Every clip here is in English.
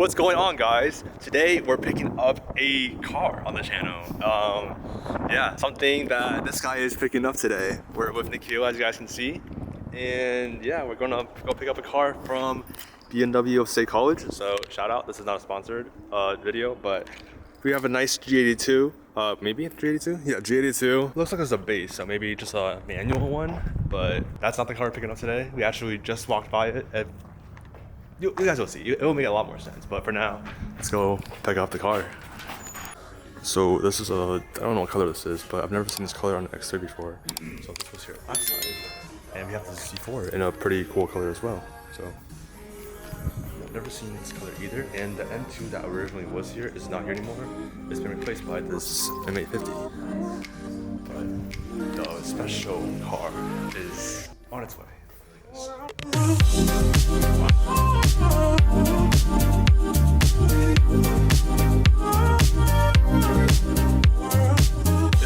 What's going on, guys? Today we're picking up a car on the channel. Yeah, something that this guy is picking up today. We're with Nikhil, as you guys can see, and yeah, we're gonna go pick up a car from BMW State College. So shout out. This is not a sponsored video, but we have a nice G82. Maybe G82? Yeah, G82. Looks like it's a base, so maybe just a manual one, but that's not the car we're picking up today. We actually just walked by it at you guys will see. It will make a lot more sense. But for now, let's go pick up the car. So this is I don't know what color this is, but I've never seen this color on the X3 before. So this was here last time. And we have the Z4 in a pretty cool color as well. So I've never seen this color either. And the M2 that originally was here is not here anymore. It's been replaced by this M850. But the special car is on its way. If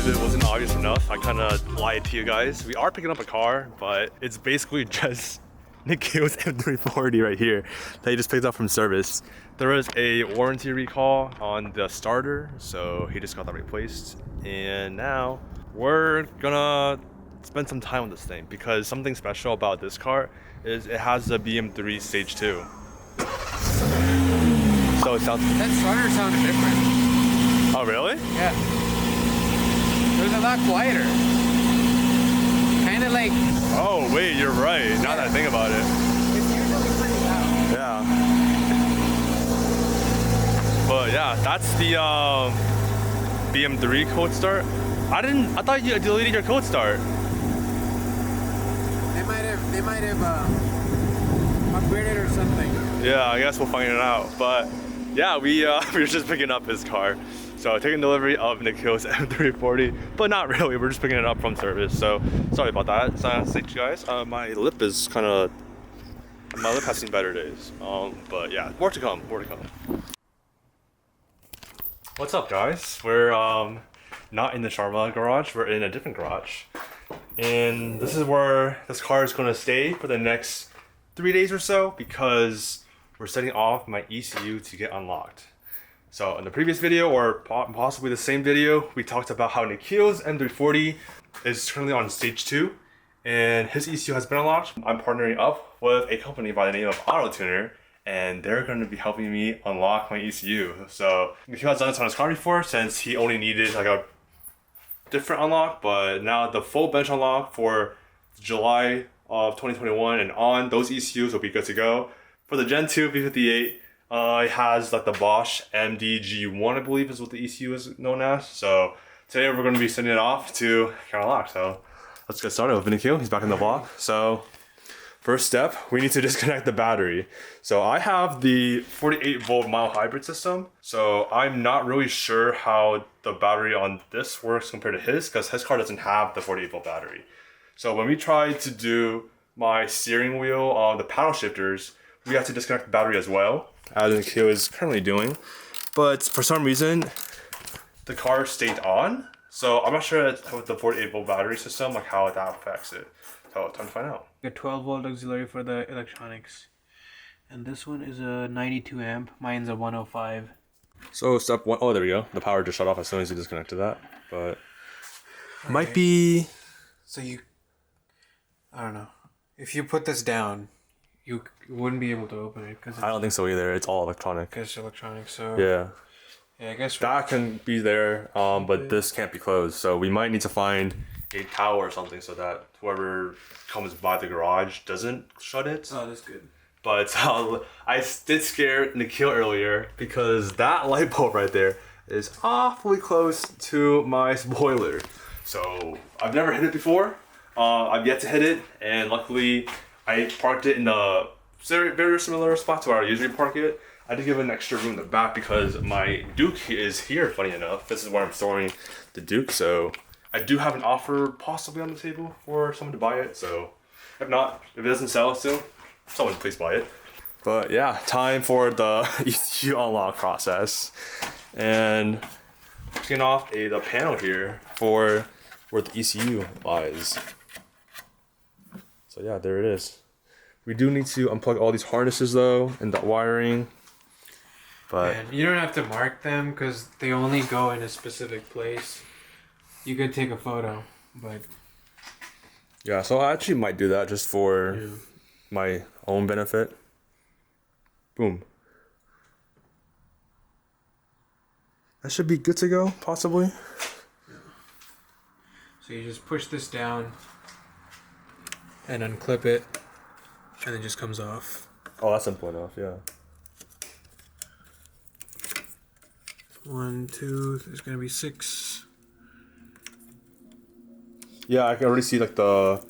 it wasn't obvious enough, I kind of lied to you guys. We are picking up a car, but it's basically just Nikhil's M440i right here that he just picked up from service. There was a warranty recall on the starter, so he just got that replaced. And now we're gonna spend some time on this thing because something special about this car is it has the BM3 Stage 2. So it sounds... That starter sounded different. Oh, really? Yeah. It was a lot quieter. Kind of like... Oh, wait, you're right. Now that I think about it. It's usually pretty loud. Yeah. But yeah, that's the BM3 cold start. I thought you deleted your cold start. They might have upgraded or something. Yeah, I guess we'll find it out. But yeah, we were just picking up his car. So taking delivery of Nikhil's M340, but not really. We're just picking it up from service. So sorry about that. So thank you guys. My lip has seen better days. But yeah, more to come. What's up, guys? We're not in the Sharma garage. We're in a different garage. And this is where this car is going to stay for the next 3 days or so because we're setting off my ECU to get unlocked. So in the previous video, or possibly the same video, we talked about how Nikhil's M340 is currently on stage 2 and his ECU has been unlocked. I'm partnering up with a company by the name of AutoTuner, and they're going to be helping me unlock my ECU. So Nikhil has done this on his car before since he only needed like a different unlock, but now the full bench unlock for July of 2021 and on, those ECUs will be good to go. For the Gen 2 V58, it has like the Bosch MDG1, I believe is what the ECU is known as. So today we're going to be sending it off to get unlocked. So let's get started with Nikhil. He's back in the vlog. So first step, we need to disconnect the battery. So I have the 48 volt mild hybrid system. So I'm not really sure how the battery on this works compared to his, because his car doesn't have the 48 volt battery. So when we try to do my steering wheel, the paddle shifters, we have to disconnect the battery as well, as Nikhil is currently doing. But for some reason, the car stayed on. So I'm not sure with the 48 volt battery system, like how that affects it. So time to find out. A 12 volt auxiliary for the electronics. And this one is a 92 amp. Mine's a 105. So step one, oh, there we go. The power just shut off as soon as you disconnected that. But might be... So I don't know. If you put this down, you wouldn't be able to open it. I don't think so either. It's all electronic. Because it's electronic, so... Yeah. Yeah, I guess... That can be there, but this can't be closed. So we might need to find a tower or something so that whoever comes by the garage doesn't shut it. Oh, that's good. But I did scare Nikhil earlier because that light bulb right there is awfully close to my spoiler. So I've never hit it before. I've yet to hit it, and luckily I parked it in a very similar spot to where I usually park it. I did give it an extra room in the back because my Duke is here, funny enough. This is where I'm storing the Duke, so I do have an offer possibly on the table for someone to buy it. So if not, if it doesn't sell soon, someone please buy it. But yeah, time for the ECU unlock process. And taking off the panel here for where the ECU lies. So yeah, there it is. We do need to unplug all these harnesses though, and the wiring. But And you don't have to mark them because they only go in a specific place. You could take a photo, but yeah, so I actually might do that just for yeah. my own benefit. Boom. That should be good to go, possibly. So you just push this down and unclip it, and it just comes off. Oh, that's simple enough, yeah. 1, 2, there's gonna be 6. Yeah, I can already see like the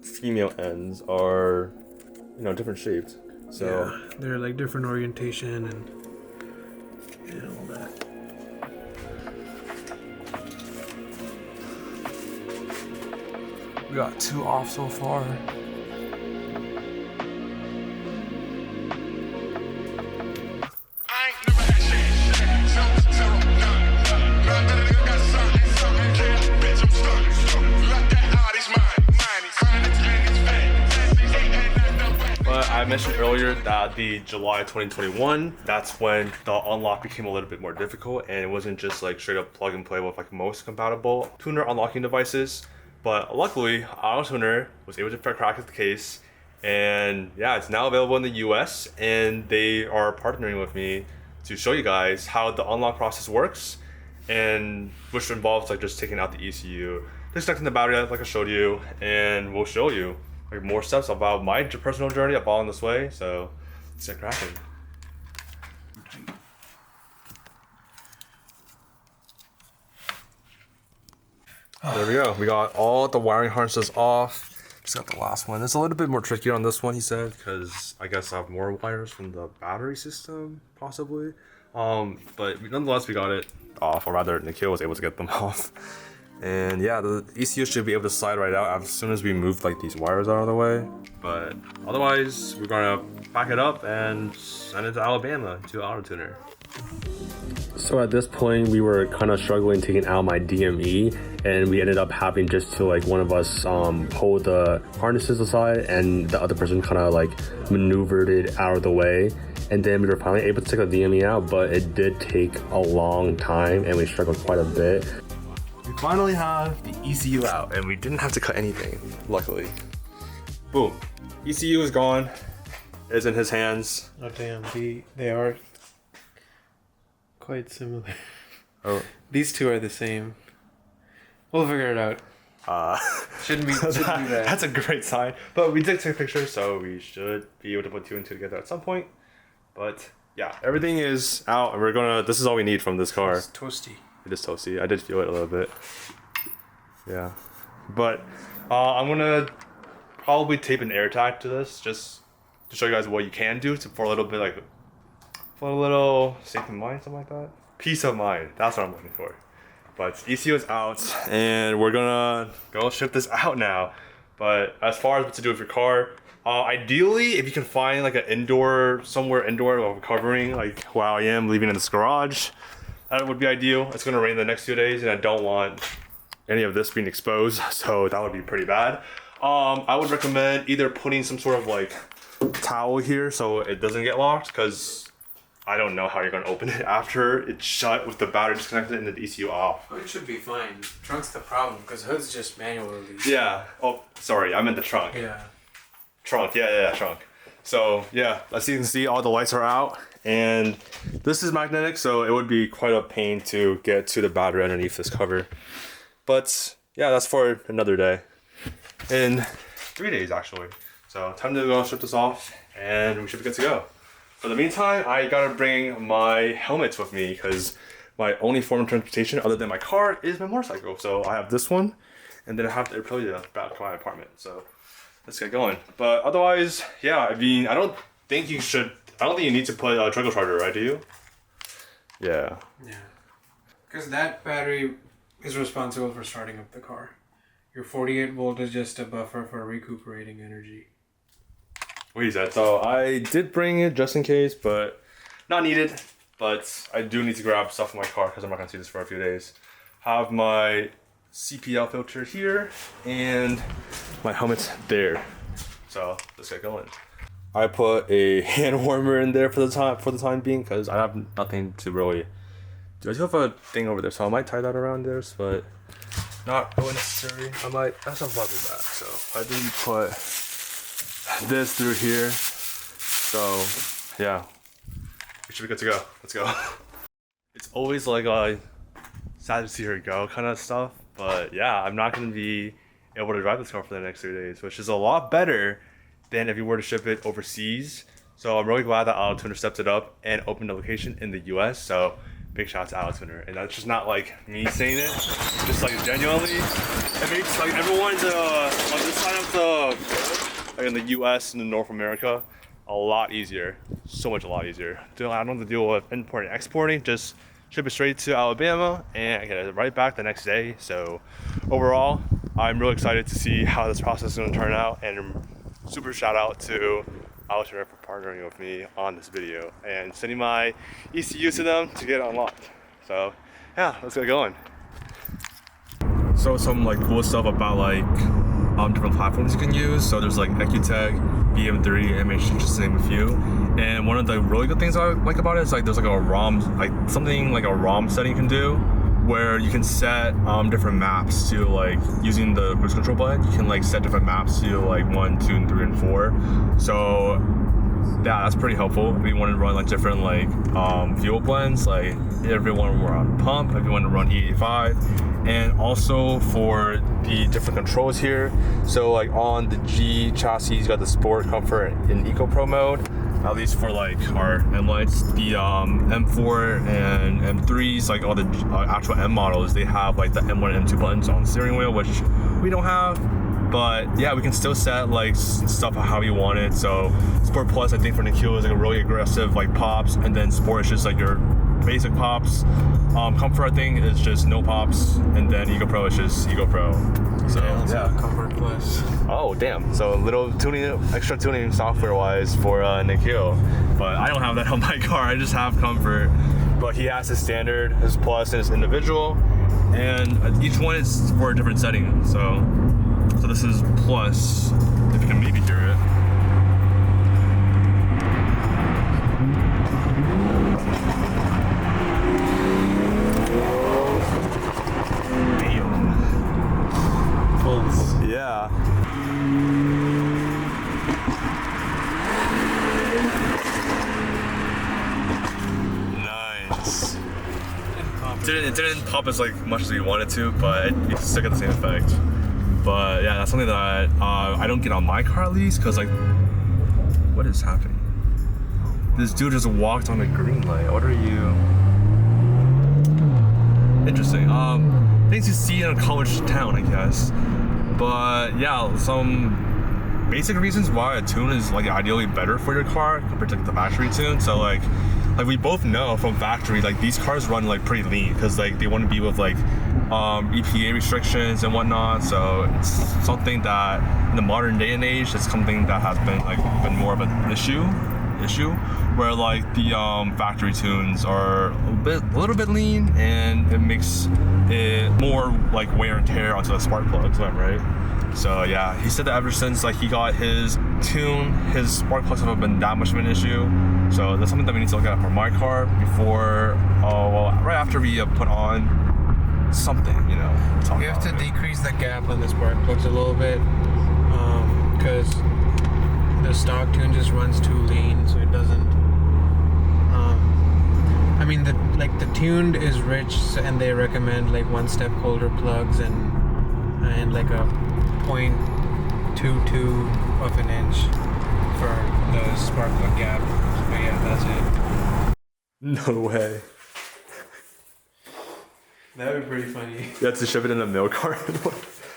female ends are, you know, different shapes. So Yeah, they're like different orientation and all that. we got 2 off so far. But I mentioned earlier that the July 2021, that's when the unlock became a little bit more difficult, and it wasn't just like straight up plug and play with like most compatible tuner unlocking devices. But luckily, Auto Tuner was able to crack the case, and yeah, it's now available in the US, and they are partnering with me to show you guys how the unlock process works, and which involves like just taking out the ECU, disconnecting the battery like I showed you, and we'll show you like more steps about my personal journey of following this way. So let's get cracking. There we go. We got all the wiring harnesses off. Just got the last one. It's a little bit more tricky on this one, he said, because I guess I have more wires from the battery system, possibly. But nonetheless, we got it off, or rather, Nikhil was able to get them off. And yeah, the ECU should be able to slide right out as soon as we move like these wires out of the way. But otherwise, we're gonna pack it up and send it to Alabama to Auto Tuner. So at this point, we were kind of struggling taking out my DME, and we ended up having just to like one of us hold the harnesses aside, and the other person kind of like maneuvered it out of the way. And then we were finally able to take the DME out, but it did take a long time, and we struggled quite a bit. We finally have the ECU out, and we didn't have to cut anything, luckily. Boom. ECU is gone. It's in his hands. Oh damn, they are quite similar. Oh. These two are the same. We'll figure it out. Shouldn't be bad. That's a great sign. But we did take a picture, so we should be able to put 2 and 2 together at some point. But yeah, everything is out, and this is all we need from this car. It's toasty. It is toasty. I did feel it a little bit. Yeah. But I'm gonna probably tape an air tag to this just to show you guys what you can do for a little bit, like for a little safety of mind, something like that. Peace of mind. That's what I'm looking for. But ECU is out, and we're gonna go ship this out now. But as far as what to do with your car, ideally, if you can find like somewhere indoor while covering, like while I am leaving in this garage, that would be ideal. It's gonna rain the next 2 days, and I don't want any of this being exposed, so that would be pretty bad. I would recommend either putting some sort of like towel here so it doesn't get locked, because I don't know how you're gonna open it after it's shut with the battery disconnected and the ECU off. Oh, it should be fine. Trunk's the problem because hood's just manual release. Yeah. Oh, sorry. I meant the trunk. Yeah. Trunk. Yeah. Trunk. So yeah, as you can see, all the lights are out, and this is magnetic, so it would be quite a pain to get to the battery underneath this cover. But yeah, that's for another day. In 3 days, actually. So time to go ship this off, and we should be good to go. For the meantime, I gotta bring my helmets with me because my only form of transportation other than my car is my motorcycle. So I have this one, and then I have the Aprilia back to my apartment. So let's get going. But otherwise, yeah, I mean, I don't think you need to put a trickle charger, right? Do you? Yeah. Yeah. Because that battery is responsible for starting up the car. Your 48 volt is just a buffer for recuperating energy. What is that? So I did bring it just in case, but not needed. But I do need to grab stuff from my car because I'm not gonna see this for a few days. Have my CPL filter here and my helmet there. So let's get going. I put a hand warmer in there for the time being because I have nothing to really do. I do have a thing over there, so I might tie that around there, but not really necessary. I might. That's not about to back. So I didn't put this through here. So yeah, we should be good to go. Let's go. It's always like a sad to see her go kind of stuff, but yeah, I'm not gonna be able to drive this car for the next 3 days, which is a lot better than if you were to ship it overseas. So I'm really glad that AutoTuner stepped it up and opened a location in the US. So big shout out to AutoTuner. And that's just not like me saying it, just like genuinely, it makes like everyone on this side of the, like in the US and in North America, a lot easier. So much a lot easier. I don't have to deal with importing and exporting, just ship it straight to Alabama and I get it right back the next day. So overall, I'm really excited to see how this process is going to turn out, and super shout out to AutoTuner for partnering with me on this video and sending my ECU to them to get it unlocked. So yeah, let's get going. So some like cool stuff about like different platforms you can use. So there's like EcuTech, BM3, MH, just to name a few. And one of the really good things I like about it is like there's like a ROM, like something like a ROM setting you can do, where you can set different maps to like using the cruise control button. You can like set different maps to like 1, 2, and 3, and 4. So yeah, that's pretty helpful. If you want to run like different like fuel blends, like if you want to run pump, if you want to run E85, and also for the different controls here. So like on the G chassis, you got the Sport, Comfort, and Eco Pro mode. At least for like our M lights, the M4 and M3s, like all the actual M models, they have like the M1 and M2 buttons on the steering wheel, which we don't have. But yeah, we can still set like stuff how you want it. So Sport Plus, I think for Nikhil is like a really aggressive like pops, and then Sport is just like your basic pops. Comfort, I think, is just no pops, and then Eco Pro is just Eco Pro. So yeah, Comfort Plus. Oh damn! So a little tuning, extra tuning software wise for Nikhil, but I don't have that on my car. I just have Comfort, but he has his standard, his Plus, and his individual, and each one is for a different setting. So this is Plus, if you can maybe hear it. Yeah. Nice. It didn't pop as like much as we wanted to, but it still got the same effect. But yeah, that's something that I don't get on my car at least, because like, what is happening? This dude just walked on a green light. What are you? Interesting. Things you see in a college town, I guess. But yeah, some basic reasons why a tune is like ideally better for your car compared to like, the factory tune. So like we both know from factory, like these cars run like pretty lean because like they want to be with like EPA restrictions and whatnot. So it's something that in the modern day and age, it's something that has been more of an issue where like the factory tunes are a little bit lean, and it makes it more like wear and tear onto the spark plugs, right? So yeah, he said that ever since like he got his tune, his spark plugs haven't been that much of an issue. So that's something that we need to look at for my car before, right after we put on something, you know. You have to decrease the gap on the spark plugs a little bit, because the stock tune just runs too lean, so it doesn't. I mean, the tuned is rich, and they recommend like 1 step colder plugs and like a 0.22 of an inch for the spark plug gap. But yeah, that's it. No way. That would be pretty funny. You have to ship it in a milk carton.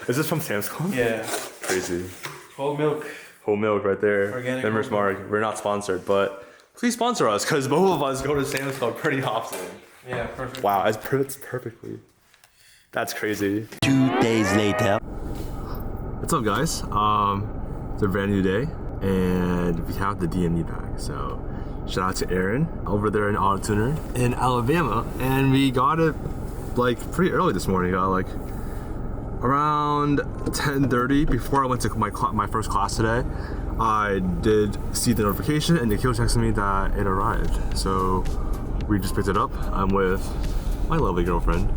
Is this from Sam's Club? Yeah. Crazy. Whole milk. Whole milk right there. Organic. Members Mark. We're not sponsored, but please sponsor us because both of us go to Sam's Club pretty often. Yeah, perfect. Wow, it's perfectly. That's crazy. 2 days later. What's up, guys? It's a brand new day, and we have the DME back. So shout out to Arin over there in AutoTuner in Alabama, and we got it like pretty early this morning. Got like around 10:30 before I went to my first class today. I did see the notification and Nikhil texted me that it arrived. So we just picked it up. I'm with my lovely girlfriend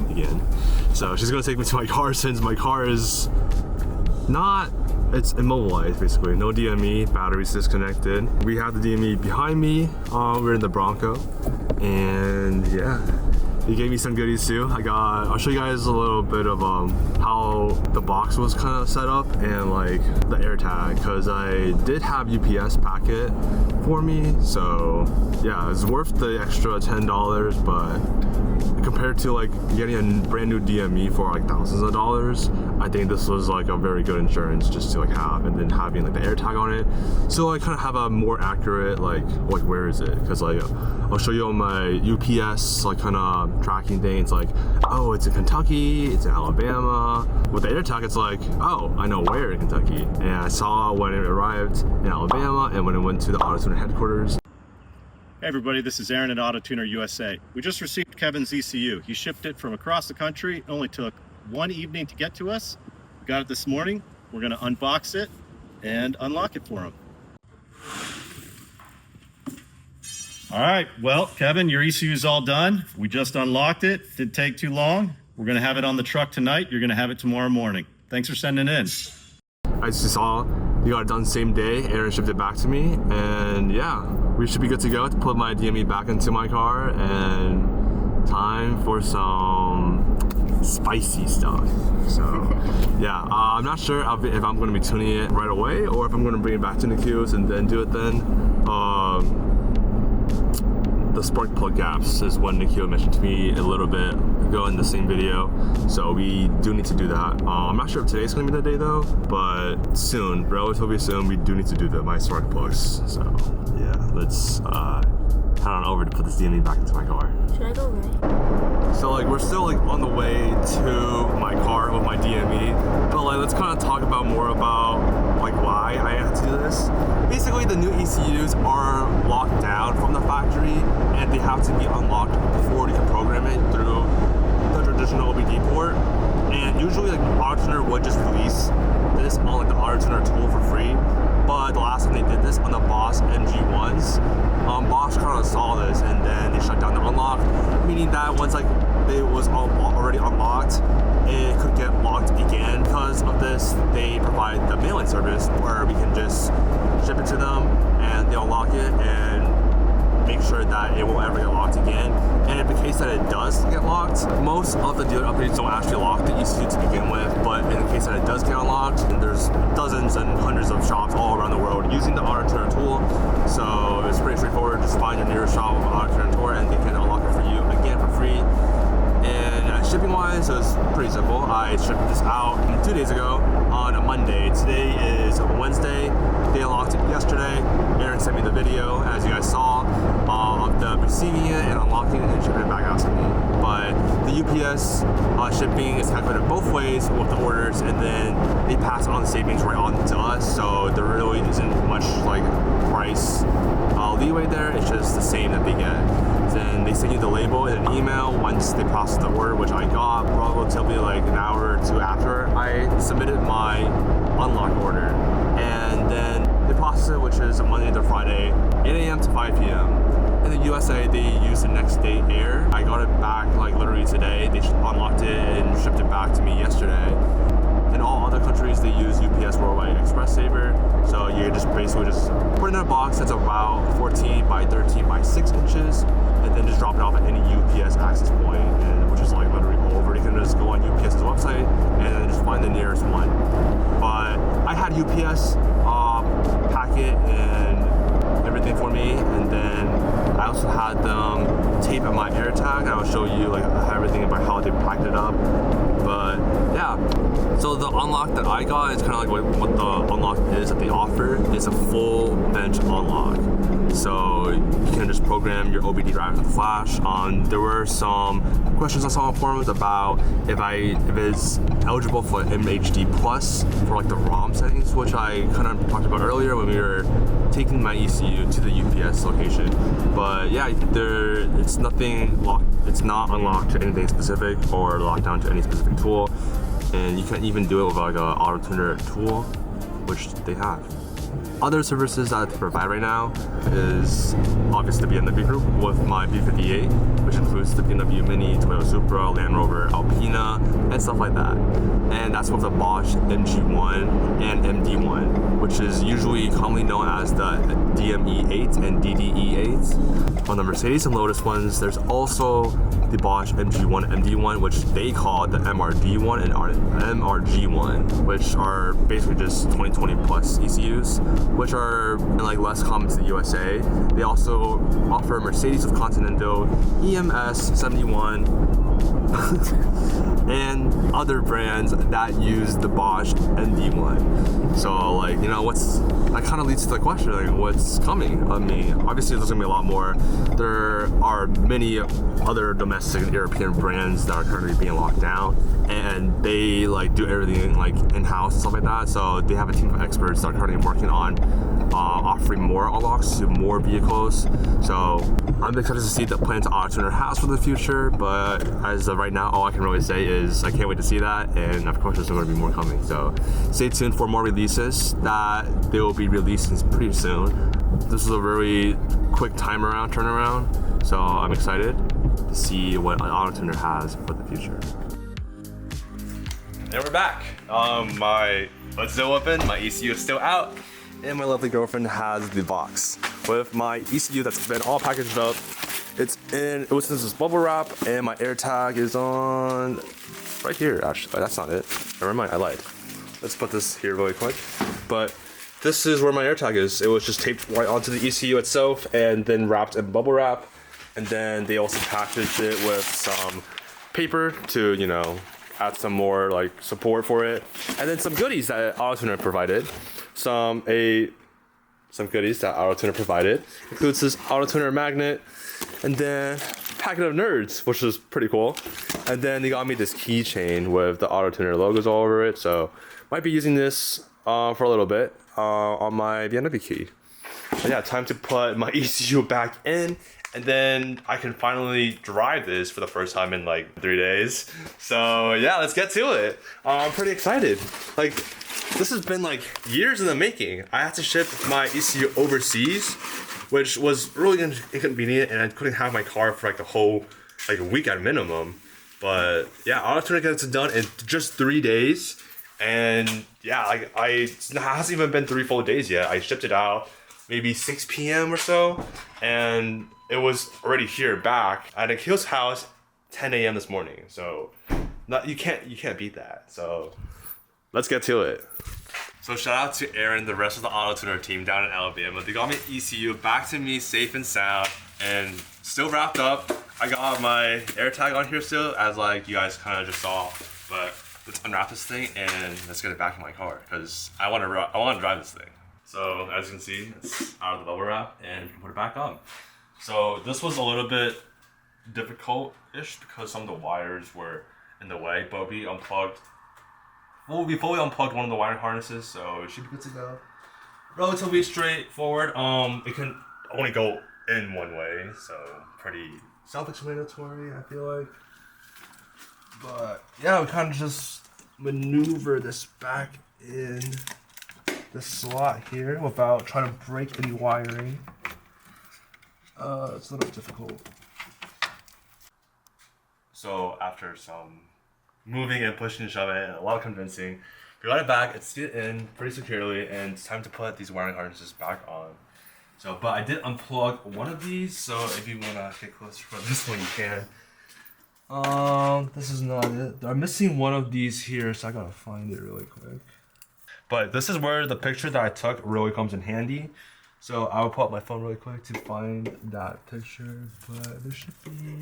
again. So she's gonna take me to my car since my car is it's immobilized basically. No DME, battery's disconnected. We have the DME behind me. We're in the Bronco. And yeah, he gave me some goodies too. I'll show you guys a little bit of how the box was kind of set up and like the air tag, because I did have UPS packet for me. So yeah, it's worth the extra $10, but compared to like getting a brand new DME for like thousands of dollars, I think this was like a very good insurance just to like have, and then having like the air tag on it, so I kind of have a more accurate like where is it? Because like I'll show you on my UPS like kind of tracking thing. It's like, oh, it's in Kentucky, it's in Alabama. With the air tag, it's like, oh, I know where in Kentucky, and I saw when it arrived in Alabama and when it went to the Auto Tuner headquarters. Hey everybody, this is Arin at Auto Tuner USA. We just received Kevin's ECU. He shipped it from across the country. It only took one evening to get to us. We got it this morning. We're gonna unbox it and unlock it for him. All right, well, Kevin, your ECU is all done. We just unlocked it. Didn't take too long. We're gonna have it on the truck tonight. You're gonna have it tomorrow morning. Thanks for sending it in. I just saw you got it done same day. Arin shipped it back to me, and yeah, we should be good to go to put my DME back into my car, and time for some spicy stuff. So yeah, I'm not sure if I'm going to be tuning it right away or if I'm going to bring it back to Nikhil's and then do it then. The spark plug gaps is what Nikhil mentioned to me a little bit ago in the same video, so we do need to do that. I'm not sure if today's gonna be the day though, but soon, relatively soon, we do need to do my spark plugs. So yeah, let's head on over to put this DME back into my car. Should I go right? So like we're still like on the way to my car with my DME, but like let's kind of talk about more about like why I had to do this. Basically, the new ECUs are locked down from the factory, and they have to be unlocked before you can program it through the traditional OBD port. And usually, like Auto Tuner would just release this on like the Auto Tuner tool for free. But the last time they did this on the Boss MG1s, Bosch kind of saw this and then they shut down the unlock, meaning that once like it was already unlocked, it could get locked again. Because of this, they provide the mailing service where we can just ship it to them and they'll lock it and make sure that it won't ever get locked again. And in the case that it does get locked, most of the dealer updates don't actually lock the ECU to begin with, but in the case that it does get unlocked, there's dozens and hundreds of shops all around the world using the Auto Tuner tool. So it's pretty straightforward. Just find your nearest shop with an Auto Tuner tool and they can unlock it for you again for free. And shipping wise, it was pretty simple. I shipped this out 2 days ago on a Monday. Today is Wednesday. They unlocked it yesterday. Arin sent me the video, as you guys saw, of them receiving it and unlocking it and shipping it back out to me. But the UPS shipping is calculated both ways with the orders, and then they pass on the savings right on to us. So there really isn't much like price leeway there. It's just the same that they get. Then they send you the label in an email once they process the order, which I got relatively like an hour or two after I submitted my unlock order. And then they process it, which is a Monday to Friday, 8 a.m. to 5 p.m. In the USA, they use the next day air. I got it back like literally today. They unlocked it and shipped it back to me yesterday. In all other countries, they use UPS Worldwide Express Saver. So you just basically just put it in a box that's about 14 by 13 by 6 inches, and then just drop it off at any UPS access point, and which is like literally all over. You can just go on UPS's website and then just find the nearest one. But I had UPS packet and everything for me, and then I also had them tape at my air tag, and I'll show you like everything about how they packed it up. But yeah, so the unlock that I got is kind of like what the unlock is that they offer. It's a full bench unlock. So you can just program your OBD drive with Flash. There were some questions I saw on forums about if it's eligible for MHD Plus for like the ROM settings, which I kind of talked about earlier when we were taking my ECU to the UPS location. But yeah, it's nothing locked. It's not unlocked to anything specific or locked down to any specific tool. And you can even do it with like an Auto Tuner tool, which they have. other services that I provide right now is obviously the BMW group with my B58, which includes the BMW Mini, Toyota Supra, Land Rover, Alpina, and stuff like that. And that's with the Bosch MG1 and MD1, which is usually commonly known as the DME8 and DDE8. On the Mercedes and Lotus ones, there's also the Bosch MG1, MD1, which they call the MRD1 and MRG1, which are basically just 2020 plus ECUs, which are like less common to the USA. They also offer Mercedes with Continental, EMS 71, and other brands that use the Bosch MD1. So like, you know, that kind of leads to the question, like, what's coming? I mean, obviously there's gonna be a lot more. There are many other domestic and European brands that are currently being locked down, and they like do everything like in-house and stuff like that. So they have a team of experts that are currently working on offering more unlocks to more vehicles. So I'm excited to see the plans AutoTuner has for the future, but as of right now, all I can really say is I can't wait to see that, and of course there's going to be more coming. So stay tuned for more releases that they will be releasing pretty soon. This is a very quick turnaround, so I'm excited to see what AutoTuner has for the future. And we're back. My hood's still open, my ECU is still out, and my lovely girlfriend has the box with my ECU that's been all packaged up. It was in this bubble wrap, and my air tag is on right here. Actually, that's not it. Never mind, I lied. Let's put this here really quick. But this is where my air tag is. It was just taped right onto the ECU itself, and then wrapped in bubble wrap. And then they also packaged it with some paper to, you know, add some more like support for it, and then some goodies that AutoTuner provided. Some goodies that AutoTuner provided includes this AutoTuner magnet, and then a packet of nerds, which is pretty cool. And then they got me this keychain with the AutoTuner logos all over it. So might be using this for a little bit on my BMW key. But yeah, time to put my ECU back in, and then I can finally drive this for the first time in like 3 days. So yeah, let's get to it. I'm pretty excited. Like, this has been like years in the making. I had to ship my ECU overseas, which was really inconvenient, and I couldn't have my car for like the whole like week at minimum. But yeah, AutoTuner gets it done in just 3 days. And yeah, like it hasn't even been 3 full days yet. I shipped it out maybe 6 p.m. or so, and it was already here back at Akil's house 10 a.m. this morning. So you can't beat that. So let's get to it. So shout out to Arin, the rest of the AutoTuner team down in Alabama. They got my ECU back to me safe and sound and still wrapped up. I got my air tag on here still, as like you guys kind of just saw. But let's unwrap this thing and let's get it back in my car, because I want to drive this thing. So as you can see, it's out of the bubble wrap and put it back on. So this was a little bit difficult-ish because some of the wires were in the way, but we fully unplugged one of the wiring harnesses, so it should be good to go. Relatively straightforward. It can only go in one way, so pretty self-explanatory, I feel like. But yeah, we kind of just maneuver this back in the slot here without trying to break any wiring. It's a little difficult. So after some moving and pushing and shoving and a lot of convincing, we got it back, it's fit in pretty securely, and it's time to put these wiring harnesses back on. So, but I did unplug one of these, so if you wanna get closer for this one, you can. This is not it. I'm missing one of these here, so I gotta find it really quick. But this is where the picture that I took really comes in handy. So I'll pull up my phone really quick to find that picture, but there should be.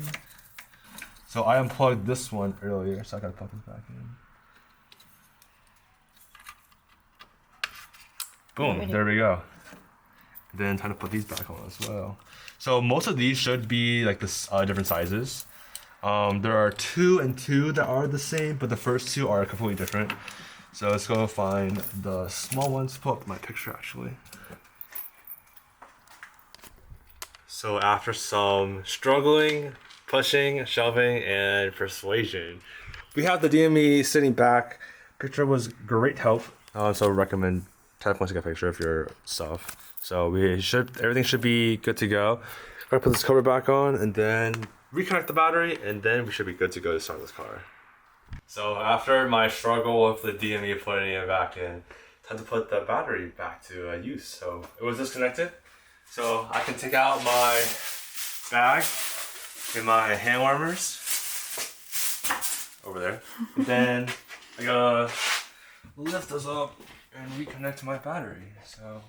So I unplugged this one earlier, so I gotta plug this back in. Boom, there we go. Then time to put these back on as well. So most of these should be like this different sizes. There are 2 and 2 that are the same, but the first 2 are completely different. So let's go find the small ones. Pull up my picture actually. So after some struggling, pushing, shoving, and persuasion, we have the DME sitting back. Picture was great help. So recommend 10 points to get a picture of your stuff. So everything should be good to go. Gonna put this cover back on and then reconnect the battery, and then we should be good to go to start this car. So after my struggle with the DME putting it back in, time to put the battery back to use. So it was disconnected. So I can take out my bag and my hand warmers over there. And then I gotta lift this up and reconnect my battery. So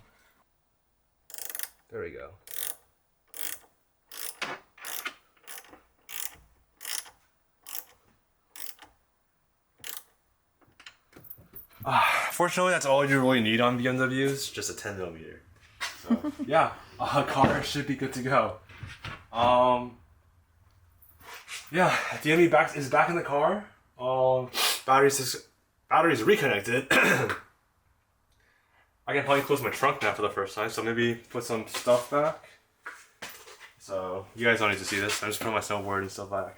there we go. Fortunately, that's all you really need on BMWs, just a 10mm. So yeah, car should be good to go. Yeah, DME is back in the car. Battery's reconnected. I can probably close my trunk now for the first time, so maybe put some stuff back. So you guys don't need to see this. I'm just putting my snowboard and stuff back.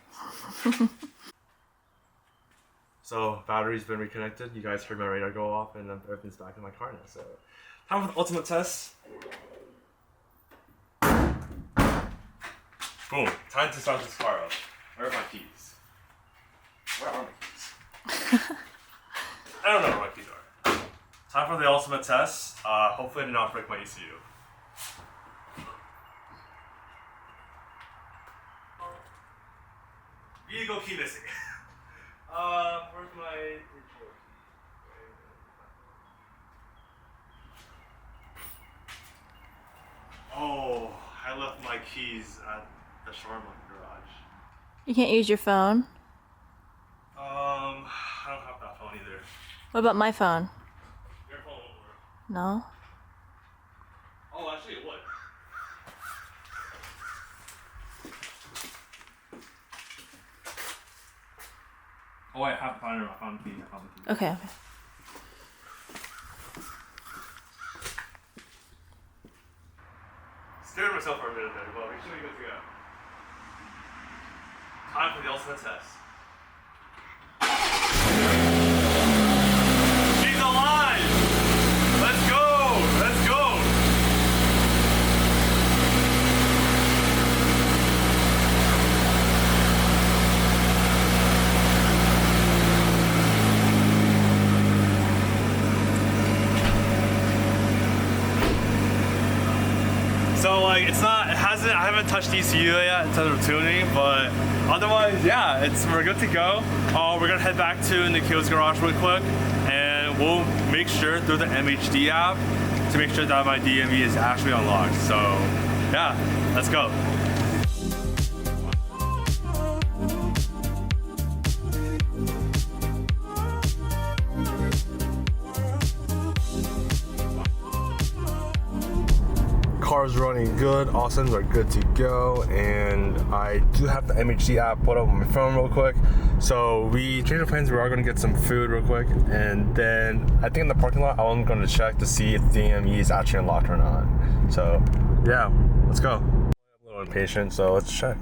So battery's been reconnected. You guys heard my radar go off, and everything's back in my car now. So time for the ultimate test. Boom! Time to start this car up. Where are my keys? Where are my keys? I don't know where my keys are. Time for the ultimate test. Hopefully I did not break my ECU. Vehicle key missing. Where's my report key? Oh, I left my keys at the shawarma garage. You can't use your phone? I don't have that phone either. What about my phone? Your phone won't work. No? Oh, actually it would. Oh, I have to find her. I found the key. Okay. Scared myself for a minute there, but make sure you're good to go. Time for the ultimate test. She's alive! Let's go! Let's go! So like I haven't touched ECU yet in terms of tuning, but otherwise, yeah, we're good to go. We're gonna head back to Nikhil's garage real quick, and we'll make sure through the MHD app to make sure that my DME is actually unlocked. So yeah, let's go. Car's running good, awesome, we're good to go, and I do have the MHD app put up on my phone real quick. So we changed our plans. We are going to get some food real quick, and then I think in the parking lot I'm going to check to see if the DME is actually unlocked or not. So yeah, let's go. I'm a little impatient, so let's check.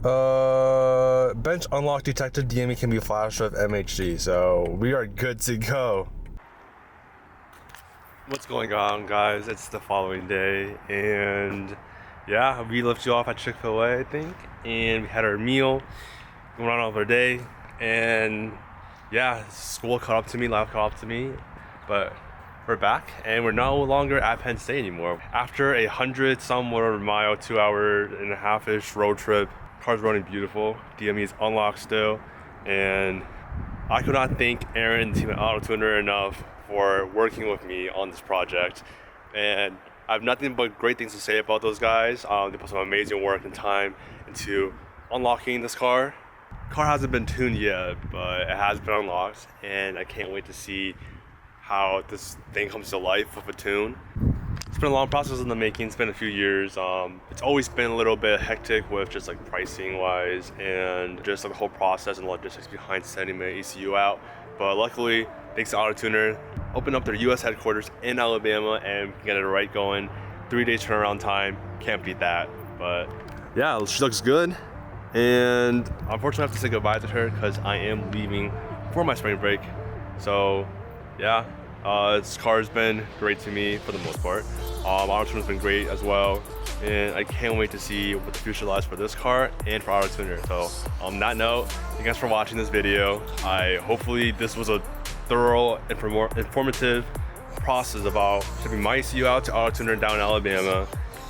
Bench unlock detected. DME can be flashed with MHD, so we are good to go. What's going on, guys? It's the following day, and yeah, we left you off at Chick-fil-A, I think, and we had our meal, going on all our day, and yeah, school caught up to me, life caught up to me, but we're back, and we're no longer at Penn State anymore. After 100-some-whatever mile, 2.5-hour-ish road trip, car's running beautiful, DME is unlocked still, and I could not thank Arin and the team at AutoTuner enough for working with me on this project, and I have nothing but great things to say about those guys. They put some amazing work and time into unlocking this car. Car hasn't been tuned yet, but it has been unlocked, and I can't wait to see how this thing comes to life with a tune. It's been a long process in the making. It's been a few years. It's always been a little bit hectic with just like pricing wise and just like the whole process and logistics behind sending my ECU out. But luckily, thanks to AutoTuner, opened up their US headquarters in Alabama and get it right going. 3 days turnaround time, can't beat that. But yeah, she looks good. And unfortunately I have to say goodbye to her because I am leaving for my spring break. So yeah, This car's been great to me for the most part. Auto-tuner's been great as well, and I can't wait to see what the future lies for this car and for Auto-tuner. So on that note, thank you guys for watching this video. Hopefully this was a thorough and informative process about shipping my ECU out to Auto-tuner down in Alabama,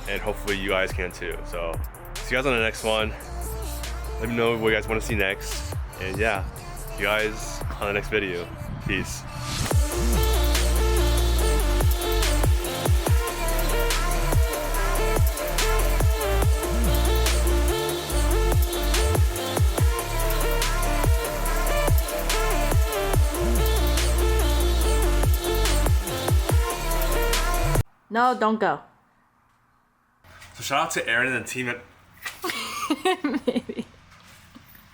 and hopefully you guys can too. So see you guys on the next one. Let me know what you guys want to see next, and yeah, see you guys on the next video. Peace. No, don't go. So shout out to Arin and the team at Maybe.